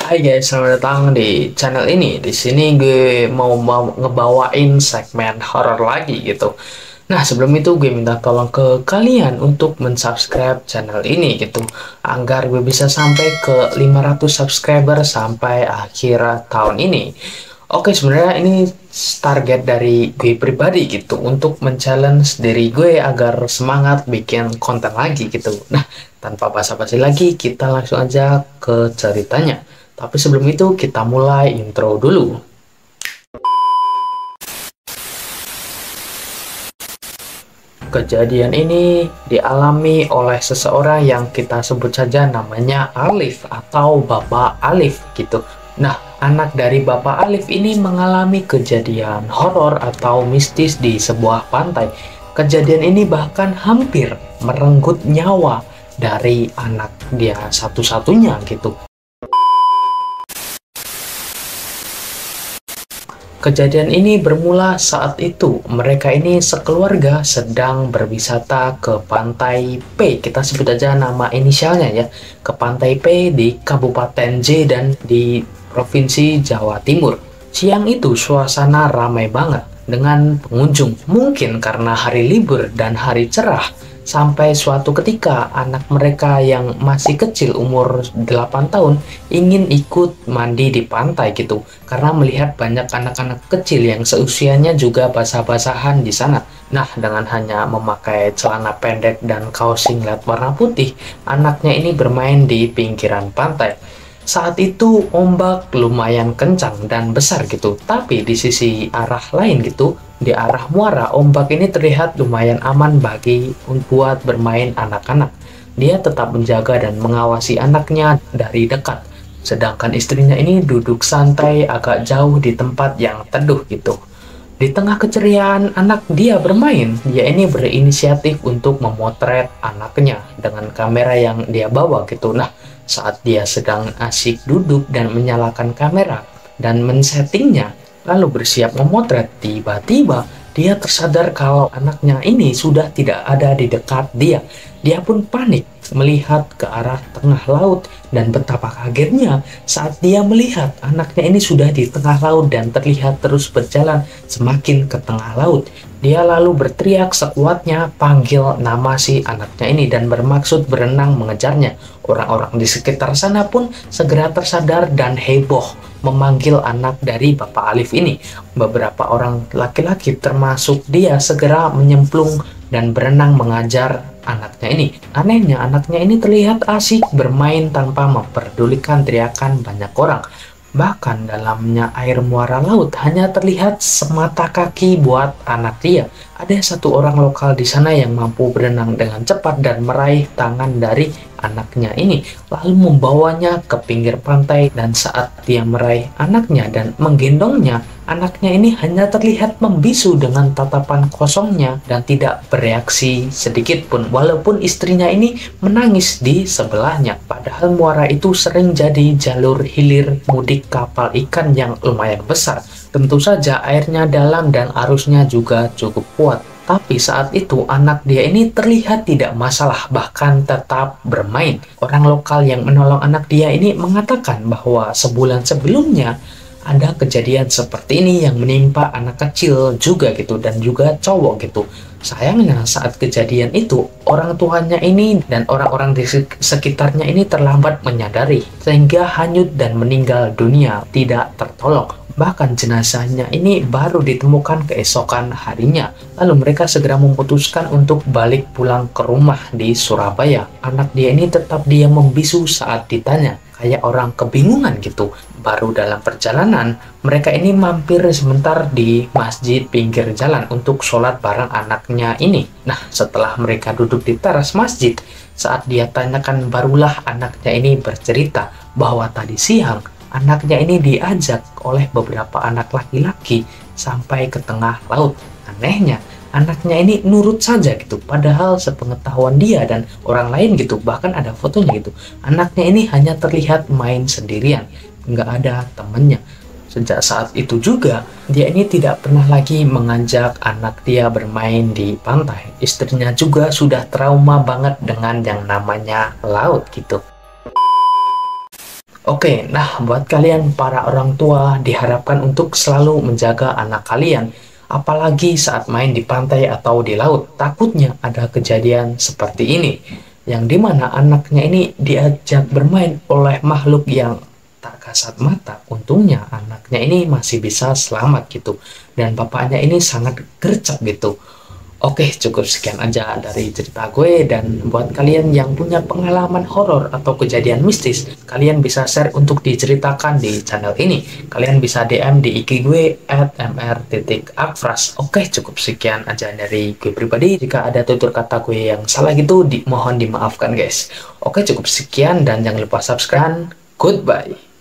Hai guys, selamat datang di channel ini. Di sini gue mau ngebawain segmen horor lagi gitu. Nah, sebelum itu gue minta tolong ke kalian untuk mensubscribe channel ini gitu, agar gue bisa sampai ke 500 subscriber sampai akhir tahun ini. Oke, sebenarnya ini target dari gue pribadi gitu untuk men-challenge diri gue agar semangat bikin konten lagi gitu. Nah, tanpa basa-basi lagi, kita langsung aja ke ceritanya. Tapi sebelum itu kita mulai intro dulu. Kejadian ini dialami oleh seseorang yang kita sebut saja namanya Alif atau Bapak Alif gitu. Nah, anak dari Bapak Alif ini mengalami kejadian horor atau mistis di sebuah pantai. Kejadian ini bahkan hampir merenggut nyawa dari anak dia satu-satunya gitu. Kejadian ini bermula saat itu mereka ini sekeluarga sedang berwisata ke pantai P, kita sebut aja nama inisialnya ya, ke pantai P di Kabupaten J dan di Provinsi Jawa Timur. Siang itu suasana ramai banget dengan pengunjung, mungkin karena hari libur dan hari cerah. Sampai suatu ketika anak mereka yang masih kecil umur 8 tahun ingin ikut mandi di pantai gitu, karena melihat banyak anak-anak kecil yang seusianya juga basah-basahan di sana. Nah, dengan hanya memakai celana pendek dan kaos singlet warna putih, anaknya ini bermain di pinggiran pantai. Saat itu ombak lumayan kencang dan besar gitu, tapi di sisi arah lain gitu, di arah muara ombak ini terlihat lumayan aman bagi buat bermain anak-anak. Dia tetap menjaga dan mengawasi anaknya dari dekat, sedangkan istrinya ini duduk santai agak jauh di tempat yang teduh gitu. Di tengah keceriaan anak dia bermain, dia ini berinisiatif untuk memotret anaknya dengan kamera yang dia bawa gitu. Nah, saat dia sedang asyik duduk dan menyalakan kamera dan men-settingnya, lalu bersiap memotret, tiba-tiba dia tersadar kalau anaknya ini sudah tidak ada di dekat dia. Dia pun panik melihat ke arah tengah laut dan betapa kagetnya saat dia melihat anaknya ini sudah di tengah laut dan terlihat terus berjalan semakin ke tengah laut. Dia lalu berteriak sekuatnya panggil nama si anaknya ini dan bermaksud berenang mengejarnya. Orang-orang di sekitar sana pun segera tersadar dan heboh memanggil anak dari Bapak Alif ini. Beberapa orang laki-laki termasuk dia segera menyemplung dan berenang mengajar anaknya ini. Anehnya anaknya ini terlihat asik bermain tanpa memperdulikan teriakan banyak orang. Bahkan dalamnya air muara laut hanya terlihat semata kaki buat anak dia. Ada satu orang lokal di sana yang mampu berenang dengan cepat dan meraih tangan dari anaknya ini, lalu membawanya ke pinggir pantai. Dan saat dia meraih anaknya dan menggendongnya, anaknya ini hanya terlihat membisu dengan tatapan kosongnya dan tidak bereaksi sedikit pun, walaupun istrinya ini menangis di sebelahnya. Padahal muara itu sering jadi jalur hilir mudik kapal ikan yang lumayan besar. Tentu saja airnya dalam dan arusnya juga cukup kuat. Tapi saat itu anak dia ini terlihat tidak masalah, bahkan tetap bermain. Orang lokal yang menolong anak dia ini mengatakan bahwa sebulan sebelumnya ada kejadian seperti ini yang menimpa anak kecil juga gitu, dan juga cowok gitu. Sayangnya saat kejadian itu orang tuanya ini dan orang-orang di sekitarnya ini terlambat menyadari sehingga hanyut dan meninggal dunia tidak tertolong. Bahkan jenazahnya ini baru ditemukan keesokan harinya. Lalu mereka segera memutuskan untuk balik pulang ke rumah di Surabaya. Anak dia ini tetap dia membisu saat ditanya, kayak orang kebingungan gitu. Baru dalam perjalanan, mereka ini mampir sebentar di masjid pinggir jalan untuk sholat bareng anaknya ini. Nah, setelah mereka duduk di teras masjid, saat dia tanyakan barulah anaknya ini bercerita bahwa tadi siang anaknya ini diajak oleh beberapa anak laki-laki sampai ke tengah laut. Anehnya, anaknya ini nurut saja gitu, padahal sepengetahuan dia dan orang lain gitu, bahkan ada fotonya gitu, anaknya ini hanya terlihat main sendirian, nggak ada temennya. Sejak saat itu juga, dia ini tidak pernah lagi mengajak anak dia bermain di pantai. Istrinya juga sudah trauma banget dengan yang namanya laut gitu. Oke, nah buat kalian para orang tua diharapkan untuk selalu menjaga anak kalian, apalagi saat main di pantai atau di laut. Takutnya ada kejadian seperti ini, yang dimana anaknya ini diajak bermain oleh makhluk yang tak kasat mata. Untungnya anaknya ini masih bisa selamat gitu, dan bapaknya ini sangat gercep gitu. Oke, cukup sekian aja dari cerita gue, dan buat kalian yang punya pengalaman horor atau kejadian mistis, kalian bisa share untuk diceritakan di channel ini. Kalian bisa DM di IG gue @mr.akfras. Oke, cukup sekian aja dari gue pribadi. Jika ada tutur kata gue yang salah gitu, mohon dimaafkan guys. Oke, cukup sekian dan jangan lupa subscribe. Goodbye.